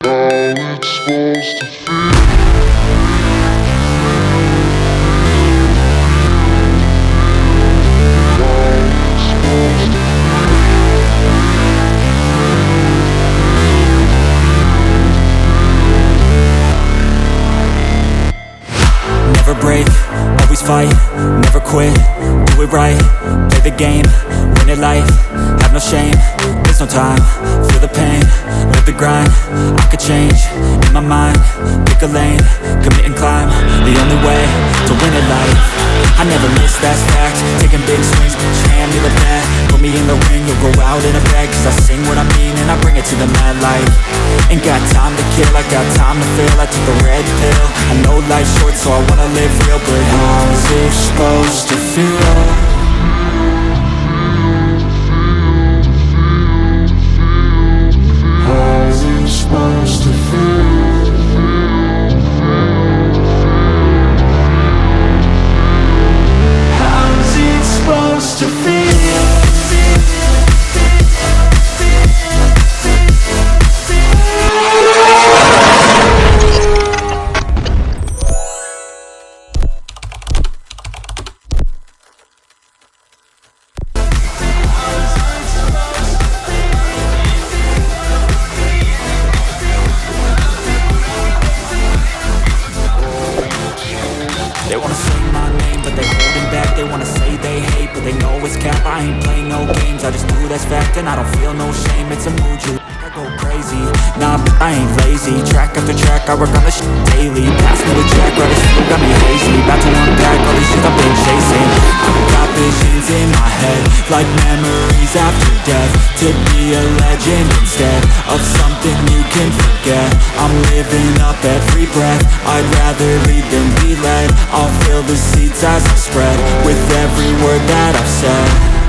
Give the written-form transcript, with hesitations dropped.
how it's supposed to feel. Never break, always fight, never quit, do it right, play the game, win it life, have no shame, there's no time, feel the pain, live the grind, I could change, in my mind, pick a lane, commit and climb, the only way to win it life, I never miss, that's fact, taking big swings, put your hand to the bat, put me in the ring, you'll go out in a bag, cause I sing what I mean and I bring it to the mad light, ain't got time to kill, I got time to feel, I took the red pill, I know life's short so I wanna live real, but how's it supposed to feel? How's it supposed to feel? How's it supposed to feel? They wanna say my name, but they holding back. They wanna say they hate, but they know it's cap. I ain't play no games, I just do that's fact. And I don't feel no shame, it's a mood you I go crazy, nah, but I ain't lazy. Track after track, I work on this shit daily. Pass me the jack, right, this food got me hazy. About to unpack all these shit I've been chasing. I've got visions in my head, like memories after death. To be a legend instead of something you can forget. I'm living up every breath, I'd rather lead than be led. I'll fill the seats as I spread, with every word that I've said.